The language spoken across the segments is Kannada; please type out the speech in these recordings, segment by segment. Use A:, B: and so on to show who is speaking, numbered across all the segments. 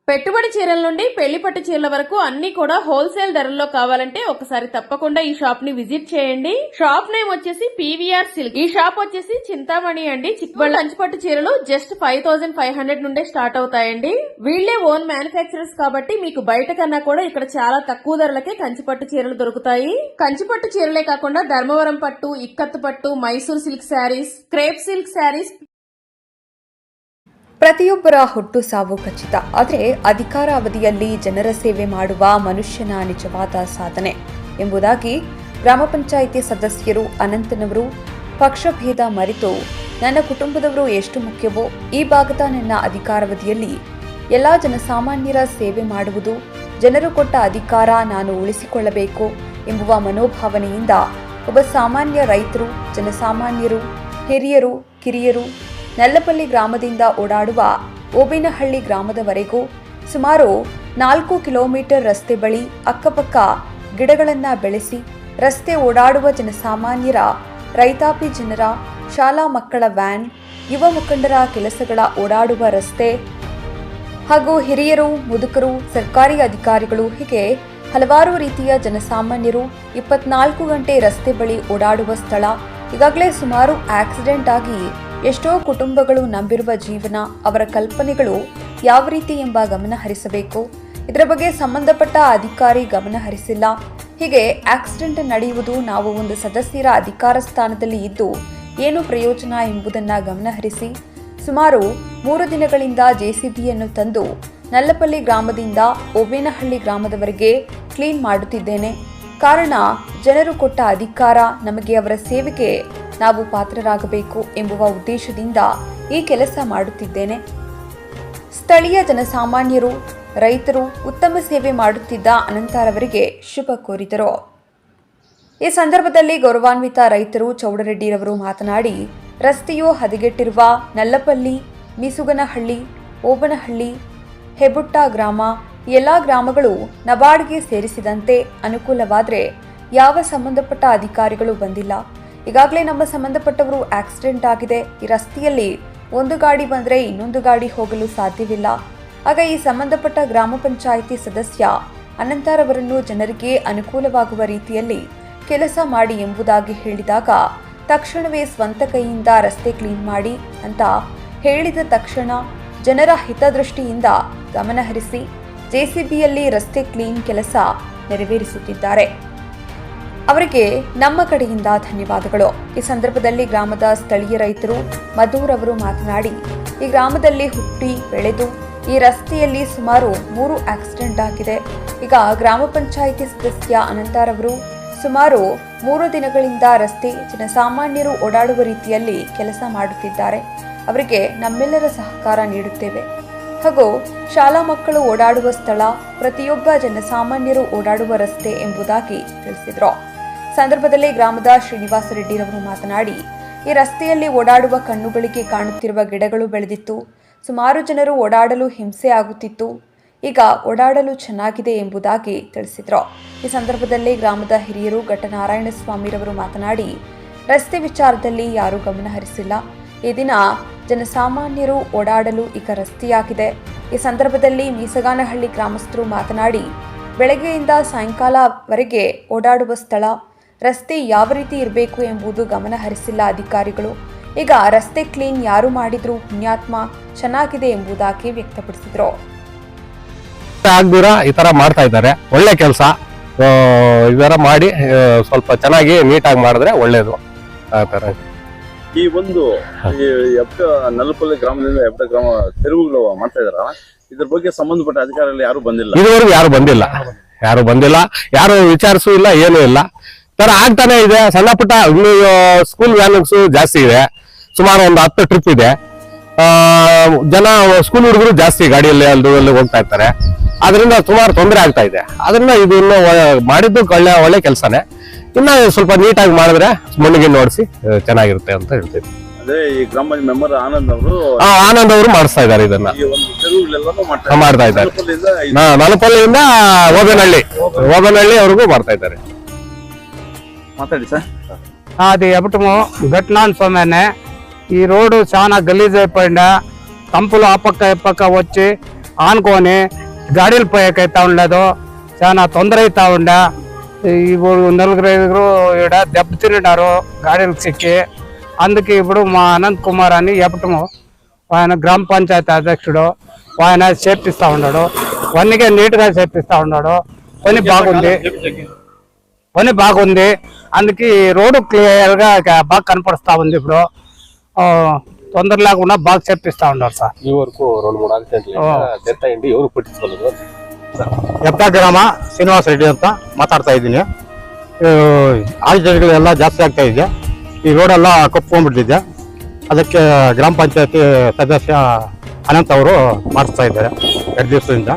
A: పెట్టుబడి చీరల నుండి పెళ్లి పట్టు చీరల వరకు అన్ని కూడా హోల్సేల్ ధరల్లో కావాలంటే ఒకసారి తప్పకుండా ఈ షాప్ ని విజిట్ చేయండి. షాప్ నేమ్ వచ్చేసి పీవీఆర్ సిల్క్. ఈ షాప్ వచ్చేసి చింతామణి అండి. చిక్బళ్ళ కంచిపట్టు చీరలు జస్ట్ 5500 నుండే స్టార్ట్ అవుతాయండి. వీళ్లే ఓన్ మ్యానుఫ్యాక్చరర్స్ కాబట్టి మీకు బయట కన్నా కూడా ఇక్కడ చాలా తక్కువ ధరలకే కంచిపట్టు చీరలు దొరుకుతాయి. కంచిపట్టు చీరలే కాకుండా ధర్మవరం పట్టు, ఇక్కత్తు పట్టు, Mysore silk saris, crepe silk saris,
B: ಪ್ರತಿಯೊಬ್ಬರ ಹುಟ್ಟು ಸಾವು ಖಚಿತ. ಆದರೆ ಅಧಿಕಾರಾವಧಿಯಲ್ಲಿ ಜನರ ಸೇವೆ ಮಾಡುವ ಮನುಷ್ಯನ ನಿಜವಾದ ಸಾಧನೆ ಎಂಬುದಾಗಿ ಗ್ರಾಮ ಪಂಚಾಯಿತಿ ಸದಸ್ಯರು ಅನಂತನವರು ಪಕ್ಷಭೇದ ಮರೆತು ನನ್ನ ಕುಟುಂಬದವರು ಎಷ್ಟು ಮುಖ್ಯವೋ ಈ ಭಾಗದ ನನ್ನ ಅಧಿಕಾರಾವಧಿಯಲ್ಲಿ ಎಲ್ಲ ಜನಸಾಮಾನ್ಯರ ಸೇವೆ ಮಾಡುವುದು, ಜನರು ಕೊಟ್ಟ ಅಧಿಕಾರ ನಾನು ಉಳಿಸಿಕೊಳ್ಳಬೇಕು ಎಂಬುವ ಮನೋಭಾವನೆಯಿಂದ ಒಬ್ಬ ಸಾಮಾನ್ಯ ರೈತರು, ಜನಸಾಮಾನ್ಯರು, ಹಿರಿಯರು, ಕಿರಿಯರು ನಲ್ಲಪಲ್ಲಿ ಗ್ರಾಮದಿಂದ ಓಡಾಡುವ ಓಬೇನಹಳ್ಳಿ ಗ್ರಾಮದವರೆಗೂ ಸುಮಾರು 4 ಕಿಲೋಮೀಟರ್ ರಸ್ತೆ ಬಳಿ ಅಕ್ಕಪಕ್ಕ ಗಿಡಗಳನ್ನು ಬೆಳೆಸಿ ರಸ್ತೆ ಓಡಾಡುವ ಜನಸಾಮಾನ್ಯರ, ರೈತಾಪಿ ಜನರ, ಶಾಲಾ ಮಕ್ಕಳ ವ್ಯಾನ್, ಯುವ ಮುಖಂಡರ ಕೆಲಸಗಳ ಓಡಾಡುವ ರಸ್ತೆ ಹಾಗೂ ಹಿರಿಯರು, ಮುದುಕರು, ಸರ್ಕಾರಿ ಅಧಿಕಾರಿಗಳು ಹೀಗೆ ಹಲವಾರು ರೀತಿಯ ಜನಸಾಮಾನ್ಯರು 24 ಗಂಟೆ ರಸ್ತೆ ಬಳಿ ಓಡಾಡುವ ಸ್ಥಳ. ಈಗಾಗಲೇ ಸುಮಾರು ಆಕ್ಸಿಡೆಂಟ್ ಆಗಿ ಎಷ್ಟೋ ಕುಟುಂಬಗಳು ನಂಬಿರುವ ಜೀವನ, ಅವರ ಕಲ್ಪನೆಗಳು ಯಾವ ರೀತಿ ಎಂಬ ಗಮನ ಹರಿಸಬೇಕು. ಇದರ ಬಗ್ಗೆ ಸಂಬಂಧಪಟ್ಟ ಅಧಿಕಾರಿ ಗಮನ ಹರಿಸಿಲ್ಲ. ಹೀಗೆ ಆಕ್ಸಿಡೆಂಟ್ ನಡೆಯುವುದು ನಾವು ಒಂದು ಸದಸ್ಯರ ಅಧಿಕಾರ ಸ್ಥಾನದಲ್ಲಿ ಇದ್ದು ಏನು ಪ್ರಯೋಜನ ಎಂಬುದನ್ನು ಗಮನಹರಿಸಿ ಸುಮಾರು 3 ದಿನಗಳಿಂದ ಜೆಸಿಬಿಯನ್ನು ತಂದು ನಲ್ಲಪಲ್ಲಿ ಗ್ರಾಮದಿಂದ ಓಬೇನಹಳ್ಳಿ ಗ್ರಾಮದವರೆಗೆ ಕ್ಲೀನ್ ಮಾಡುತ್ತಿದ್ದೇನೆ. ಕಾರಣ ಜನರು ಕೊಟ್ಟ ಅಧಿಕಾರ, ನಮಗೆ ಅವರ ಸೇವೆಗೆ ನಾವು ಪಾತ್ರರಾಗಬೇಕು ಎಂಬುವ ಉದ್ದೇಶದಿಂದ ಈ ಕೆಲಸ ಮಾಡುತ್ತಿದ್ದೇನೆ. ಸ್ಥಳೀಯ ಜನಸಾಮಾನ್ಯರು, ರೈತರು ಉತ್ತಮ ಸೇವೆ ಮಾಡುತ್ತಿದ್ದ ಅನಂತರವರಿಗೆ ಶುಭ ಕೋರಿದರು. ಈ ಸಂದರ್ಭದಲ್ಲಿ ಗೌರವಾನ್ವಿತ ರೈತರು ಚೌಡರೆಡ್ಡಿರವರು ಮಾತನಾಡಿ, ರಸ್ತೆಯು ಹದಗೆಟ್ಟಿರುವ ನಲ್ಲಪಲ್ಲಿ, ಮೀಸುಗನಹಳ್ಳಿ, ಓಬನಹಳ್ಳಿ, ಹೆಬುಟ್ಟ ಗ್ರಾಮ ಎಲ್ಲ ಗ್ರಾಮಗಳು ನಬಾರ್ಡ್ಗೆ ಸೇರಿಸಿದಂತೆ ಅನುಕೂಲವಾದರೆ ಯಾವ ಸಂಬಂಧಪಟ್ಟ ಅಧಿಕಾರಿಗಳು ಬಂದಿಲ್ಲ. ಈಗಾಗಲೇ ನಮ್ಮ ಸಂಬಂಧಪಟ್ಟವರು ಆಕ್ಸಿಡೆಂಟ್ ಆಗಿದೆ. ಈ ರಸ್ತೆಯಲ್ಲಿ ಒಂದು ಗಾಡಿ ಬಂದರೆ ಇನ್ನೊಂದು ಗಾಡಿ ಹೋಗಲು ಸಾಧ್ಯವಿಲ್ಲ. ಆಗ ಈ ಸಂಬಂಧಪಟ್ಟ ಗ್ರಾಮ ಪಂಚಾಯಿತಿ ಸದಸ್ಯ ಅನಂತರವರನ್ನು ಜನರಿಗೆ ಅನುಕೂಲವಾಗುವ ರೀತಿಯಲ್ಲಿ ಕೆಲಸ ಮಾಡಿ ಎಂಬುದಾಗಿ ಹೇಳಿದಾಗ ತಕ್ಷಣವೇ ಸ್ವಂತ ಕೈಯಿಂದ ರಸ್ತೆ ಕ್ಲೀನ್ ಮಾಡಿ ಅಂತ ಹೇಳಿದ ತಕ್ಷಣ ಜನರ ಹಿತದೃಷ್ಟಿಯಿಂದ ಗಮನಹರಿಸಿ ಜೆಸಿಬಿಯಲ್ಲಿ ರಸ್ತೆ ಕ್ಲೀನ್ ಕೆಲಸ ನೆರವೇರಿಸುತ್ತಿದ್ದಾರೆ. ಅವರಿಗೆ ನಮ್ಮ ಕಡೆಯಿಂದ ಧನ್ಯವಾದಗಳು. ಈ ಸಂದರ್ಭದಲ್ಲಿ ಗ್ರಾಮದ ಸ್ಥಳೀಯ ರೈತರು ಮಧುರ್ ಅವರು ಮಾತನಾಡಿ, ಈ ಗ್ರಾಮದಲ್ಲಿ ಹುಟ್ಟಿ ಬೆಳೆದು ಈ ರಸ್ತೆಯಲ್ಲಿ ಸುಮಾರು 3 ಆಕ್ಸಿಡೆಂಟ್ ಆಗಿದೆ. ಈಗ ಗ್ರಾಮ ಪಂಚಾಯಿತಿ ಸದಸ್ಯ ಅನಂತರವರು ಸುಮಾರು 3 ದಿನಗಳಿಂದ ರಸ್ತೆ ಜನಸಾಮಾನ್ಯರು ಓಡಾಡುವ ರೀತಿಯಲ್ಲಿ ಕೆಲಸ ಮಾಡುತ್ತಿದ್ದಾರೆ. ಅವರಿಗೆ ನಮ್ಮೆಲ್ಲರ ಸಹಕಾರ ನೀಡುತ್ತೇವೆ. ಹಾಗೂ ಶಾಲಾ ಮಕ್ಕಳು ಓಡಾಡುವ ಸ್ಥಳ, ಪ್ರತಿಯೊಬ್ಬ ಜನಸಾಮಾನ್ಯರು ಓಡಾಡುವ ರಸ್ತೆ ಎಂಬುದಾಗಿ ತಿಳಿಸಿದರು. ಸಂದರ್ಭದಲ್ಲಿ ಗ್ರಾಮದ ಶ್ರೀನಿವಾಸ ರೆಡ್ಡಿರವರು ಮಾತನಾಡಿ, ಈ ರಸ್ತೆಯಲ್ಲಿ ಓಡಾಡುವ ಕಣ್ಣುಗಳಿಗೆ ಕಾಣುತ್ತಿರುವ ಗಿಡಗಳು ಬೆಳೆದಿತ್ತು. ಸುಮಾರು ಜನರು ಓಡಾಡಲು ಹಿಂಸೆ ಆಗುತ್ತಿತ್ತು. ಈಗ ಓಡಾಡಲು ಚೆನ್ನಾಗಿದೆ ಎಂಬುದಾಗಿ ತಿಳಿಸಿದರು. ಈ ಸಂದರ್ಭದಲ್ಲಿ ಗ್ರಾಮದ ಹಿರಿಯರು ಘಟ್ಟನಾರಾಯಣ ಸ್ವಾಮಿರವರು ಮಾತನಾಡಿ, ರಸ್ತೆ ವಿಚಾರದಲ್ಲಿ ಯಾರೂ ಗಮನ ಹರಿಸಿಲ್ಲ. ಈ ದಿನ ಜನಸಾಮಾನ್ಯರು ಓಡಾಡಲು ಈಗ ರಸ್ತೆಯಾಗಿದೆ. ಈ ಸಂದರ್ಭದಲ್ಲಿ ಮೀಸಗಾನಹಳ್ಳಿ ಗ್ರಾಮಸ್ಥರು ಮಾತನಾಡಿ, ಬೆಳಗ್ಗೆಯಿಂದ ಸಾಯಂಕಾಲವರೆಗೆ ಓಡಾಡುವ ಸ್ಥಳ, ರಸ್ತೆ ಯಾವ ರೀತಿ ಇರಬೇಕು ಎಂಬುದು ಗಮನ ಹರಿಸಿಲ್ಲ ಅಧಿಕಾರಿಗಳು. ಈಗ ರಸ್ತೆ ಕ್ಲೀನ್ ಯಾರು ಮಾಡಿದ್ರು, ಪುಣ್ಯಾತ್ಮ, ಚೆನ್ನಾಗಿದೆ ಎಂಬುದಾಗಿ ವ್ಯಕ್ತಪಡಿಸಿದರು.
C: ಈ ತರ ಮಾಡ್ತಾ ಇದ್ದಾರೆ, ಒಳ್ಳೆ ಕೆಲಸ. ಇದರ ಮಾಡಿ ಸ್ವಲ್ಪ ಚೆನ್ನಾಗಿ ನೀಟಾಗಿ ಮಾಡಿದ್ರೆ ಒಳ್ಳೇದು. ಆ ತರ
D: ಈ ಒಂದು ನಲ್ಲಪಲ್ಲಿ ಗ್ರಾಮದಿಂದ ಹೆಬ್ಟ ಗ್ರಾಮ ತೆರವುಗಳು ಮಾಡ್ತಾ ಇದಾರ. ಇದ್ರ ಬಗ್ಗೆ ಸಂಬಂಧಪಟ್ಟ ಅಧಿಕಾರಿಗಳು ಯಾರು ಬಂದಿಲ್ಲ,
C: ಇದುವರೆಗೂ ಯಾರು ಬಂದಿಲ್ಲ, ಯಾರು ವಿಚಾರಿಸೂ ಇಲ್ಲ, ಏನೂ ಇಲ್ಲ. ತರ ಆಗ್ತಾನೆ ಇದೆ. ಸಣ್ಣ ಪುಟ್ಟ ಸ್ಕೂಲ್ ವ್ಯಾನ್ಸ್ ಜಾಸ್ತಿ ಇದೆ, ಸುಮಾರು ಒಂದು 10 ಟ್ರಿಪ್ ಇದೆ. ಜನ ಸ್ಕೂಲ್ ಹುಡುಗರು ಜಾಸ್ತಿ ಗಾಡಿಯಲ್ಲಿ ಅಲ್ಲಿ ಹೋಗ್ತಾ ಇರ್ತಾರೆ. ಅದರಿಂದ ಸುಮಾರು ತೊಂದರೆ ಆಗ್ತಾ ಇದೆ. ಅದರಿಂದ ಇದನ್ನು ಮಾಡಿದ್ದು ಒಳ್ಳೆ ಕೆಲಸನೇ. ಇನ್ನ ಸ್ವಲ್ಪ ನೀಟಾಗಿ ಮಾಡಿದ್ರೆ ಮಣ್ಣಿಗೆ ನೋಡಿಸಿ ಚೆನ್ನಾಗಿರುತ್ತೆ ಅಂತ ಹೇಳ್ತೀವಿ.
D: ಅದೇ ಈ ಗ್ರಾಮ ಮೆಂಬರ್ ಆನಂದ್
C: ಅವರು ಮಾಡಿಸ್ತಾ ಇದ್ದಾರೆ. ಇದನ್ನ ಮಾಡ್ತಾ ಇದ್ದಾರೆ. ನಲಪಲ್ಲಿಯಿಂದ ಓಬನಹಳ್ಳಿ ಅವ್ರಿಗೂ ಮಾಡ್ತಾ ಇದ್ದಾರೆ.
D: మాట్లాడి సార్.
E: అది ఎప్పటము ఘట్నాన్ సోమేనే ఈ రోడ్డు చాలా గలీజ్ అయిపోయిందా. కంపులు ఆ పక్క ఈ పక్క వచ్చి ఆనుకొని గాడీలు పోయేకైతా ఉండదు, చాలా తొందర అవుతా ఉండే. ఇప్పుడు నలుగురు ఐదుగురు ఇక్కడ దెబ్బతిన్నారు గాడీలు చిక్కి. అందుకే ఇప్పుడు మా అనంత్ కుమార్ అని చెప్పటము, ఆయన గ్రామ పంచాయతీ అధ్యక్షుడు, ఆయన చేపిస్తూ ఉన్నాడు. వన్నిగా నీట్గా చేపిస్తూ ఉన్నాడు. పని బాగుంది. అందుకే రోడ్డు క్లియర్గా బాగా కనపడుస్తూ ఉంది. ఇప్పుడు తొందర లేకుండా బాగా చేపిస్తూ ఉన్నారు సార్.
C: ఈ వరకు 2-3 యాక్సిడెంట్లు డెత్ అయ్యింది, ఎవరు పట్టించుకోలేదు.
E: ಎಪ್ಪ ಗ್ರಾಮ ಶ್ರೀನಿವಾಸ ರೆಡ್ಡಿ ಅಂತ ಮಾತಾಡ್ತಾ ಇದ್ದೀನಿ. ಆಕ್ಸಿಡೆಂಟ್ಗಳೆಲ್ಲ ಜಾಸ್ತಿ ಆಗ್ತಾ ಇದೆ. ಈ ರೋಡೆಲ್ಲ ಕಪ್ಕೊಂಡ್ಬಿಟ್ಟಿದೆ. ಅದಕ್ಕೆ ಗ್ರಾಮ ಪಂಚಾಯತಿ ಸದಸ್ಯ ಅನಂತ್ ಅವರು ಮಾಡಿಸ್ತಾ ಇದ್ದಾರೆ 2 ದಿವಸದಿಂದ.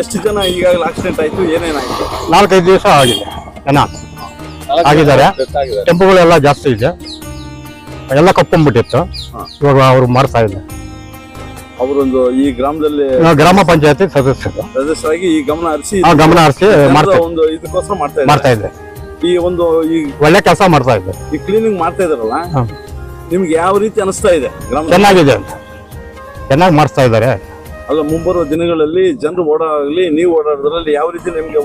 D: ಎಷ್ಟು ಜನ ಈಗಾಗಲೇ ಆಕ್ಸಿಡೆಂಟ್ ಆಯ್ತು, ಏನೇನಾಯ್ತು?
E: 4-5 ದಿವಸ ಆಗಿದೆ, ಜನ ಆಗಿದ್ದಾರೆ. ಟೆಂಪುಗಳೆಲ್ಲ ಜಾಸ್ತಿ ಇದೆ, ಎಲ್ಲ ಕಪ್ಕೊಂಡ್ಬಿಟ್ಟಿತ್ತು. ಇವಾಗ ಅವರು ಮಾಡಿಸ್ತಾ ಇದ್ದಾರೆ.
D: ಅವರೊಂದು ಈ ಗ್ರಾಮದಲ್ಲಿ
E: ಗ್ರಾಮ ಪಂಚಾಯತಿ
D: ಸದಸ್ಯರಾಗಿ ಈ ಗಮನ ಹರಿಸಿ ಒಂದು ಇದಕ್ಕೋಸ್ಕರ
E: ಮಾಡ್ತಾ ಇದ್ದಾರೆ.
D: ಈ
E: ಒಳ್ಳೆ ಕೆಲಸ ಮಾಡ್ತಾ ಇದ್ದಾರೆ.
D: ಈ ಕ್ಲೀನಿಂಗ್ ಮಾಡ್ತಾ ಇದಾರಲ್ಲ, ನಿಮ್ಗೆ ಯಾವ ರೀತಿ ಅನಿಸ್ತಾ ಇದೆ?
E: ಚೆನ್ನಾಗಿದೆ ಅಂತ, ಚೆನ್ನಾಗಿ ಮಾಡಿಸ್ತಾ ಇದ್ದಾರೆ.
D: ಅಲ್ಲ, ಮುಂಬರುವ ದಿನಗಳಲ್ಲಿ ಜನರು ಓಡಾಡಲಿ, ನೀವು ಓಡಾಡೋದ್ರಲ್ಲಿ ಯಾವ ರೀತಿ ನಿಮ್ಗೆ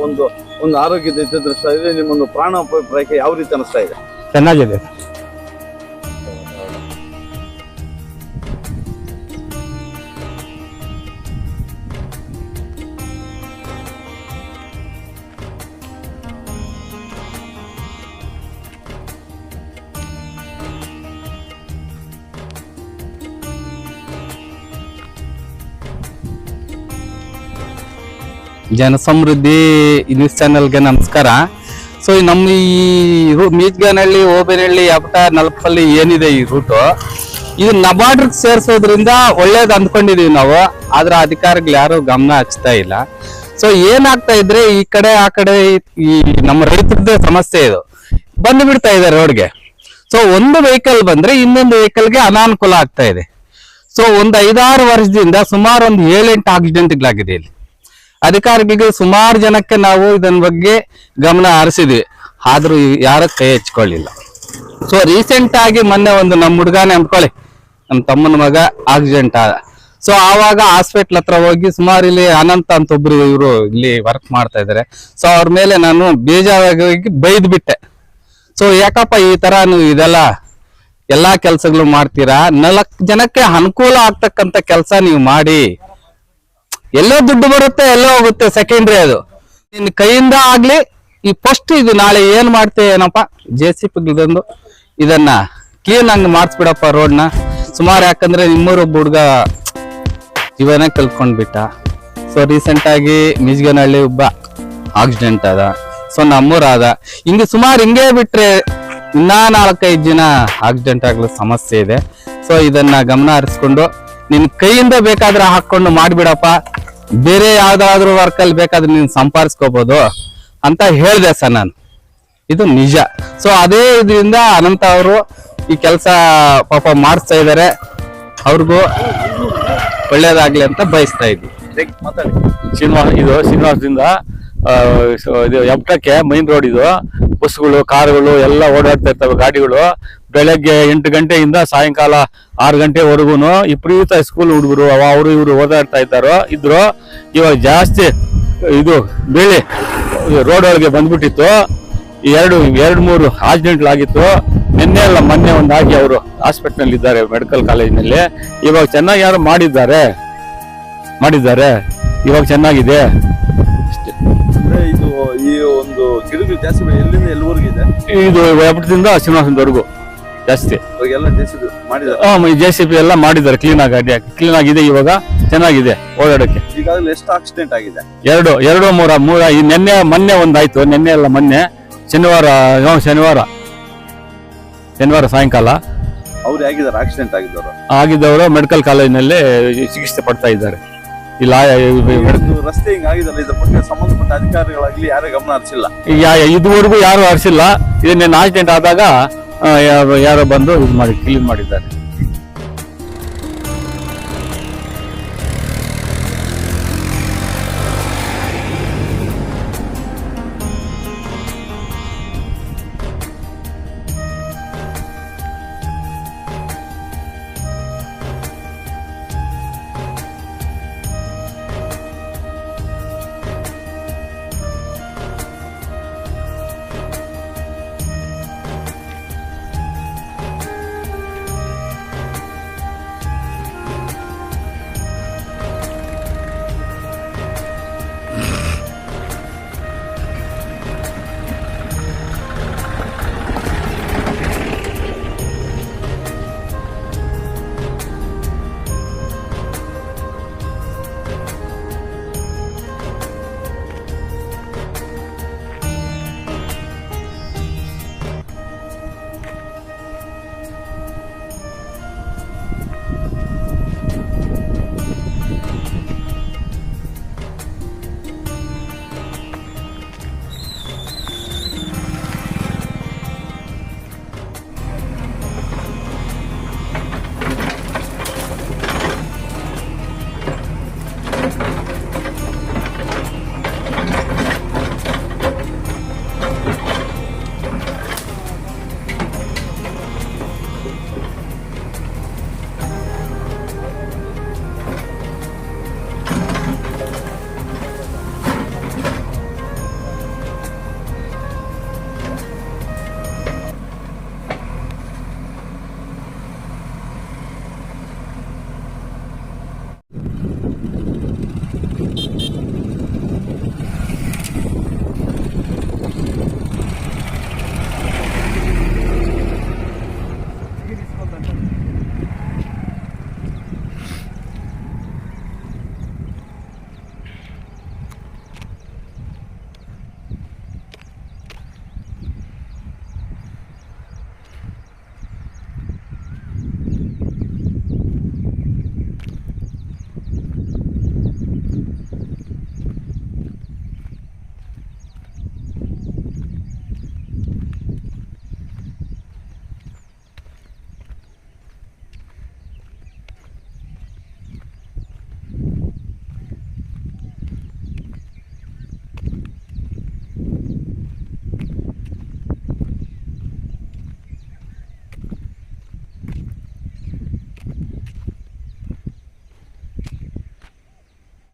D: ಒಂದು ಆರೋಗ್ಯದ ದೃಷ್ಟಿ ಇದೆ, ನಿಮ್ಮೊಂದು ಪ್ರಾಣಾಪಾಯಕ್ಕೆ ಯಾವ ರೀತಿ ಅನಿಸ್ತಾ ಇದೆ?
E: ಚೆನ್ನಾಗಿದೆ.
F: ಜನಸಮೃದ್ಧಿ ನ್ಯೂಸ್ ಚಾನೆಲ್ಗೆ ನಮಸ್ಕಾರ. ಸೊ ನಮ್ಮ ಈ ಮೀಜ್ಗಾನಹಳ್ಳಿ, ಓಬೇನಹಳ್ಳಿ, ಯಪಟ, ನಲಪಲ್ಲಿ ಏನಿದೆ ಈ ರೂಟು, ಇದು ನಬಾರ್ಡ್ರಿಗೆ ಸೇರಿಸೋದ್ರಿಂದ ಒಳ್ಳೇದು ಅಂದ್ಕೊಂಡಿದೀವಿ ನಾವು. ಆದ್ರೆ ಅಧಿಕಾರಿಗಳು ಯಾರು ಗಮನ ಹಚ್ತಾ ಇಲ್ಲ. ಸೊ ಏನಾಗ್ತಾ ಇದ್ರೆ ಈ ಕಡೆ ಆ ಕಡೆ ಈ ನಮ್ಮ ರೈತರದ್ದೇ ಸಮಸ್ಯೆ ಇದು, ಬಂದು ಬಿಡ್ತಾ ಇದೆ ರೋಡ್ಗೆ. ಸೊ ಒಂದು ವೆಹಿಕಲ್ ಬಂದ್ರೆ ಇನ್ನೊಂದು ವೆಹಿಕಲ್ಗೆ ಅನಾನುಕೂಲ ಆಗ್ತಾ ಇದೆ. ಸೊ ಒಂದು 5-6 ವರ್ಷದಿಂದ ಸುಮಾರು ಒಂದು 7-8 ಆಕ್ಸಿಡೆಂಟ್ಗಳಾಗಿದೆ ಇಲ್ಲಿ. ಅಧಿಕಾರಿಗಳಿಗೆ ಸುಮಾರು ಜನಕ್ಕೆ ನಾವು ಇದನ್ನ ಬಗ್ಗೆ ಗಮನ ಹರಿಸಿದ್ವಿ, ಆದ್ರೂ ಯಾರ ಕೈ ಹಚ್ಕೊಳ್ಳಿಲ್ಲ. ಸೊ ರೀಸೆಂಟ್ ಆಗಿ ಮೊನ್ನೆ ಒಂದು ನಮ್ಮ ಹುಡುಗಾನೆ ಅಂದ್ಕೊಳ್ಳಿ, ನಮ್ಮ ತಮ್ಮನ ಮಗ ಆಕ್ಸಿಡೆಂಟ್ ಆದ. ಸೊ ಆವಾಗ ಹಾಸ್ಪಿಟ್ಲ್ ಹತ್ರ ಹೋಗಿ ಸುಮಾರು ಇಲ್ಲಿ ಅನಂತ ಅಂತ ಒಬ್ರು ಇವರು ಇಲ್ಲಿ ವರ್ಕ್ ಮಾಡ್ತಾ ಇದಾರೆ. ಸೊ ಅವ್ರ ಮೇಲೆ ನಾನು ಬೇಜಾರಾಗಿ ಬೈದ್ ಬಿಟ್ಟೆ. ಸೊ ಯಾಕಪ್ಪ ಈ ತರ ನೀವು ಇದೆಲ್ಲ ಎಲ್ಲಾ ಕೆಲ್ಸಗಳು ಮಾಡ್ತೀರಾ, 4 ಜನಕ್ಕೆ ಅನುಕೂಲ ಆಗ್ತಕ್ಕಂತ ಕೆಲಸ ನೀವು ಮಾಡಿ. ಎಲ್ಲೋ ದುಡ್ಡು ಬರುತ್ತೆ, ಎಲ್ಲೋ ಹೋಗುತ್ತೆ, ಸೆಕೆಂಡ್ರಿ ಅದು. ನಿನ್ ಕೈಯಿಂದ ಆಗ್ಲಿ ಈ ಫಸ್ಟ್ ಇದು ನಾಳೆ ಏನ್ ಮಾಡ್ತೇವೆ ಏನಪ್ಪ, JCB ಇದನ್ನ ಕ್ಲೀನ್ ಆಗಿ ಮಾಡಿಸ್ಬಿಡಪ್ಪ ರೋಡ್ನ. ಸುಮಾರು ಯಾಕಂದ್ರೆ ನಿಮ್ಮೂರೊಬ್ಬ ಹುಡುಗ ಜೀವನ ಕಲ್ತ್ಕೊಂಡ್ಬಿಟ್ಟ. ಸೊ ರೀಸೆಂಟ್ ಆಗಿ ಮೀಜ್ಗನಹಳ್ಳಿ ಒಬ್ಬ ಆಕ್ಸಿಡೆಂಟ್ ಆದ. ಸೊ ನಮ್ಮೂರ ಆದ. ಹಿಂಗೆ ಸುಮಾರು ಹಿಂಗೆ ಬಿಟ್ರೆ ಇನ್ನ 4-5 ಜನ ಆಕ್ಸಿಡೆಂಟ್ ಆಗಲು ಸಮಸ್ಯೆ ಇದೆ. ಸೊ ಇದನ್ನ ಗಮನ ಹರಿಸ್ಕೊಂಡು ನಿನ್ ಕೈಯಿಂದ ಬೇಕಾದ್ರೆ ಹಾಕೊಂಡು ಮಾಡ್ಬಿಡಪ್ಪ, ಬೇರೆ ಯಾವ್ದಾದ್ರು ವರ್ಕಲ್ಲಿ ಬೇಕಾದ್ರೆ ನೀನ್ ಸಂಪಾದಿಸ್ಕೋಬಹುದು ಅಂತ ಹೇಳ್ದೆ ಸರ್ ನಾನು. ಇದು ನಿಜ. ಸೊ ಅದೇ ಇದರಿಂದ ಅನಂತ ಅವರು ಈ ಕೆಲಸ ಪಾಪ ಮಾಡಿಸ್ತಾ ಇದಾರೆ. ಅವ್ರಿಗೂ ಒಳ್ಳೇದಾಗ್ಲಿ ಅಂತ ಬಯಸ್ತಾ ಇದ್ವಿ.
C: ಶ್ರೀನಿವಾಸದಿಂದ ಇದು ಯಪಟಕ್ಕೆ ಮೈನ್ ರೋಡ್ ಇದು. ಬಸ್ಗಳು, ಕಾರುಗಳು ಎಲ್ಲ ಓಡಾಡ್ತಾ ಇರ್ತವೆ, ಗಾಡಿಗಳು. ಬೆಳಗ್ಗೆ 8 ಗಂಟೆಯಿಂದ ಸಾಯಂಕಾಲ 6 ಗಂಟೆವರೆಗೂ ವಿಪರೀತ ಸ್ಕೂಲ್ ಹುಡುಗರು ಅವರು ಇವರು ಓಡಾಡ್ತಾ ಇದ್ರು. ಇವಾಗ ಜಾಸ್ತಿ ಇದು ಬೆಳೆ ರೋಡ್ ಒಳಗೆ ಬಂದ್ಬಿಟ್ಟಿತ್ತು. 2-3 ಆಕ್ಸಿಡೆಂಟ್ಗಳಾಗಿತ್ತು. ಮೊನ್ನೆ ಒಂದಾಗಿ ಅವರು ಹಾಸ್ಪಿಟಲ್ ಇದ್ದಾರೆ, ಮೆಡಿಕಲ್ ಕಾಲೇಜಿನಲ್ಲಿ. ಇವಾಗ ಚೆನ್ನಾಗಿ ಯಾರು ಮಾಡಿದ್ದಾರೆ, ಇವಾಗ ಚೆನ್ನಾಗಿದೆ.
D: ಇದು ಈ ಒಂದು ಗಿಡಗಳು ಜಾಸ್ತಿ ಎಲ್ಲಿಂದ ಎಲ್ಲಿವರೆಗೂ ಇದೆ?
C: ಇದು ಯಪಟದಿಂದ ಶ್ರೀನಿವಾಸದವರೆಗೂ ಜಾಸ್ತಿ
D: ಎಲ್ಲ
C: JCB ಎಲ್ಲ ಮಾಡಿದ್ದಾರೆ. ಕ್ಲೀನ್ ಆಗಿದೆ, ಇವಾಗ ಚೆನ್ನಾಗಿದೆ ಓಡಾಡಕ್ಕೆ.
D: ಈಗಾಗಲೇ ಎಷ್ಟು ಆಕ್ಸಿಡೆಂಟ್ ಆಗಿದೆ?
C: 2-3 ಮೊನ್ನೆ ಒಂದಾಯ್ತು. ಮೊನ್ನೆ ಶನಿವಾರ ಸಾಯಂಕಾಲ
D: ಅವ್ರು ಹೇಗಿದ್ದಾರೆ? ಆಕ್ಸಿಡೆಂಟ್
C: ಆಗಿದ್ದವರು ಮೆಡಿಕಲ್ ಕಾಲೇಜಿನಲ್ಲಿ ಚಿಕಿತ್ಸೆ ಪಡ್ತಾ ಇದ್ದಾರೆ. ಇಲ್ಲ
D: ರಸ್ತೆ ಹಿಂಗಾಗಿದಲ್ಲ, ಇದ್ರ ಬಗ್ಗೆ ಸಂಬಂಧಪಟ್ಟ ಅಧಿಕಾರಿಗಳಾಗ್ಲಿ ಯಾರೇ ಗಮನ ಹರಿಸಿಲ್ಲ.
C: ಇದುವರೆಗೂ ಯಾರು ಹರಿಸಿಲ್ಲ. ಇದನ್ನೇನು ಆಕ್ಸಿಡೆಂಟ್ ಆದಾಗ ಯಾರೋ ಬಂದು ಕ್ಲೀನ್ ಮಾಡಿದ್ದಾರೆ.